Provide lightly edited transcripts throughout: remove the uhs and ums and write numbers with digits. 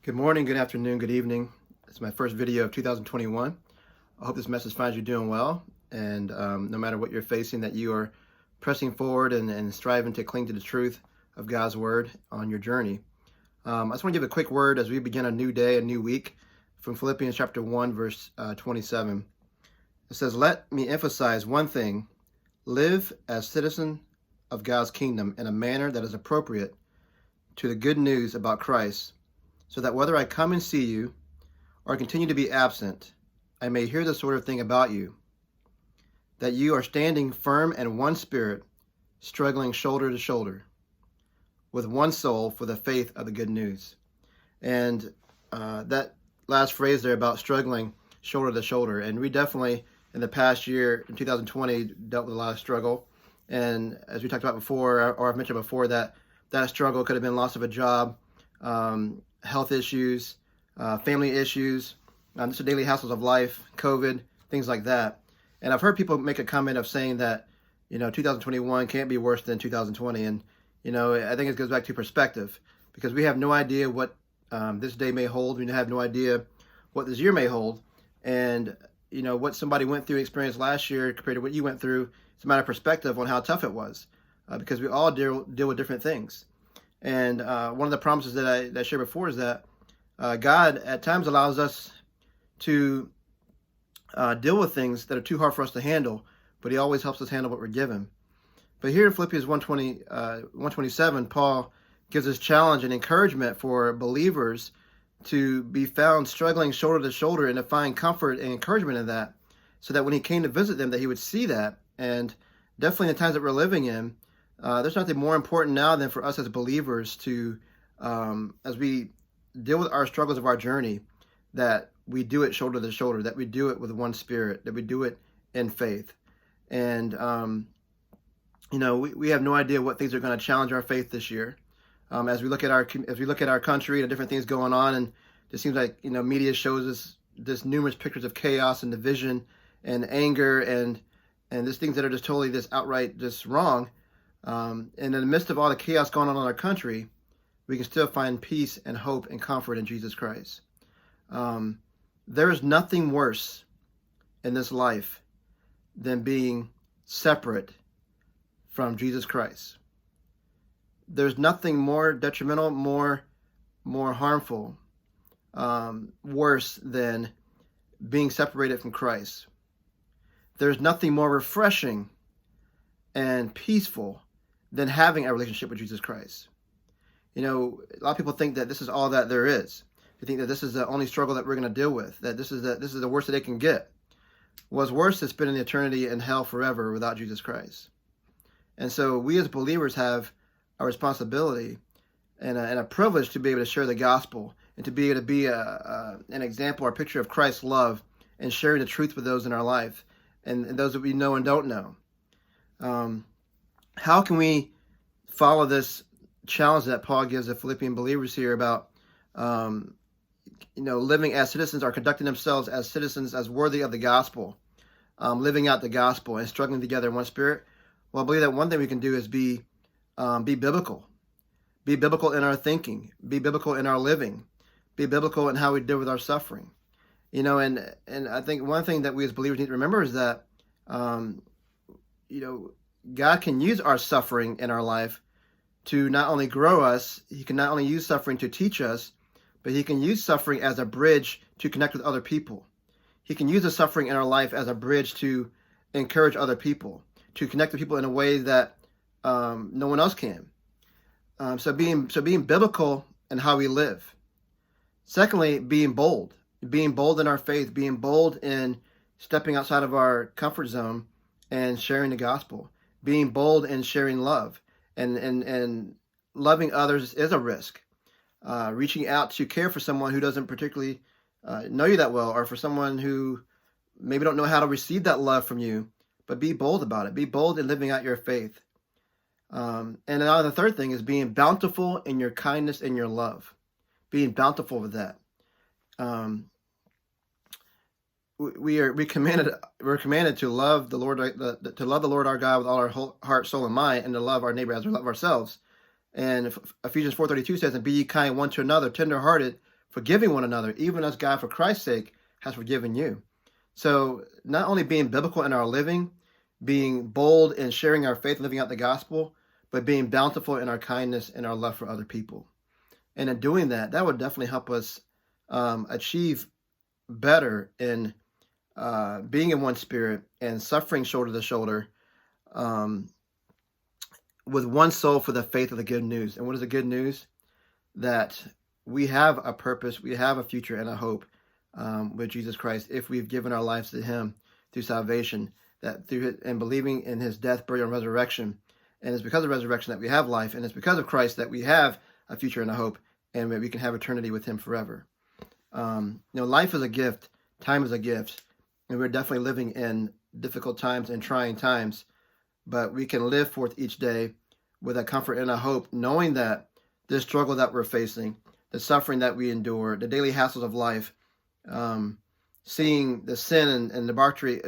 Good morning, good afternoon, good evening. It's my first video of 2021. I hope this message finds you doing well, and no matter what you're facing, that you are pressing forward and striving to cling to the truth of God's word on your journey. I just want to give a quick word as we begin a new day, a new week, from Philippians chapter 1, verse 27. It says, "Let me emphasize one thing: live as citizen of God's kingdom in a manner that is appropriate to the good news about Christ, so that whether I come and see you or continue to be absent, I may hear the sort of thing about you, that you are standing firm in one spirit, struggling shoulder to shoulder, with one soul for the faith of the good news." And that last phrase there about struggling shoulder to shoulder, and we definitely, in the past year, in 2020, dealt with a lot of struggle. And as we talked about before, or I've mentioned before, that struggle could have been loss of a job, health issues, family issues, just the daily hassles of life, COVID, things like that. And I've heard people make a comment of saying that, 2021 can't be worse than 2020. And, I think it goes back to perspective, because we have no idea what this day may hold. We have no idea what this year may hold. And, what somebody went through, experienced last year compared to what you went through, it's a matter of perspective on how tough it was, because we all deal with different things. And one of the promises that I shared before is that God at times allows us to deal with things that are too hard for us to handle, but he always helps us handle what we're given. But here in Philippians 127, Paul gives us challenge and encouragement for believers to be found struggling shoulder to shoulder and to find comfort and encouragement in that, so that when he came to visit them, that he would see that. And definitely in the times that we're living in, there's nothing more important now than for us as believers to, as we deal with our struggles of our journey, that we do it shoulder to shoulder, that we do it with one spirit, that we do it in faith. And, we have no idea what things are going to challenge our faith this year. As we look at our country and different things going on, and it seems like, media shows us just numerous pictures of chaos and division and anger and just things that are just totally just outright just wrong. And in the midst of all the chaos going on in our country, we can still find peace and hope and comfort in Jesus Christ. There is nothing worse in this life than being separate from Jesus Christ. There's nothing more detrimental, more harmful, worse than being separated from Christ. There's nothing more refreshing and peaceful than having a relationship with Jesus Christ. A lot of people think that this is all that there is. They think that this is the only struggle that we're going to deal with, that this is the worst that they can get. What's worse is spending eternity in hell forever without Jesus Christ. And so we as believers have a responsibility and a privilege to be able to share the gospel and to be able to be an example or a picture of Christ's love and sharing the truth with those in our life and those that we know and don't know. How can we follow this challenge that Paul gives the Philippian believers here about, living as citizens or conducting themselves as citizens as worthy of the gospel, living out the gospel and struggling together in one spirit? Well, I believe that one thing we can do is be biblical. Be biblical in our thinking. Be biblical in our living. Be biblical in how we deal with our suffering. And I think one thing that we as believers need to remember is that, God can use our suffering in our life to not only grow us. He can not only use suffering to teach us, but he can use suffering as a bridge to connect with other people. He can use the suffering in our life as a bridge to encourage other people, to connect with people in a way that no one else can. So being biblical in how we live. Secondly, being bold in our faith, being bold in stepping outside of our comfort zone and sharing the gospel, being bold in sharing love, and loving others is a risk. Reaching out to care for someone who doesn't particularly know you that well, or for someone who maybe don't know how to receive that love from you, but be bold about it. Be bold in living out your faith. And now the third thing is being bountiful in your kindness and your love. Being bountiful with that. We're commanded to love the Lord, to love the Lord our God with all our whole heart, soul, and mind, and to love our neighbor as we love ourselves. And Ephesians 4:32 says, "And be ye kind one to another, tender-hearted, forgiving one another, even as God, for Christ's sake, has forgiven you. So not only being biblical in our living, being bold in sharing our faith, living out the gospel, but being bountiful in our kindness and our love for other people. And in doing that, that would definitely help us achieve better in being in one spirit and suffering shoulder to shoulder with one soul for the faith of the good news. And what is the good news? That we have a purpose, we have a future and a hope with Jesus Christ if we've given our lives to him through salvation, that through and believing in his death, burial, and resurrection. And it's because of resurrection that we have life, and it's because of Christ that we have a future and a hope, and we can have eternity with him forever. Life is a gift, time is a gift, and we're definitely living in difficult times and trying times, but we can live forth each day with a comfort and a hope, knowing that this struggle that we're facing, the suffering that we endure, the daily hassles of life, seeing the sin and debauchery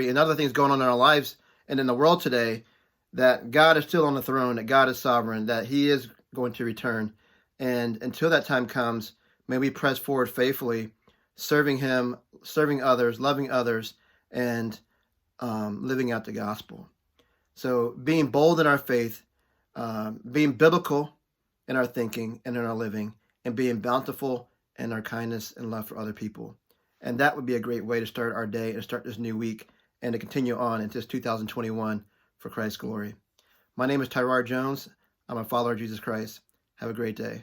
and other things going on in our lives and in the world today, that God is still on the throne, that God is sovereign, that he is going to return. And until that time comes, may we press forward faithfully, serving him, serving others, loving others, and living out the gospel. So being bold in our faith, being biblical in our thinking and in our living, and being bountiful in our kindness and love for other people. And that would be a great way to start our day and start this new week and to continue on into 2021 for Christ's glory. My name is Tyrard Jones. I'm a follower of Jesus Christ. Have a great day.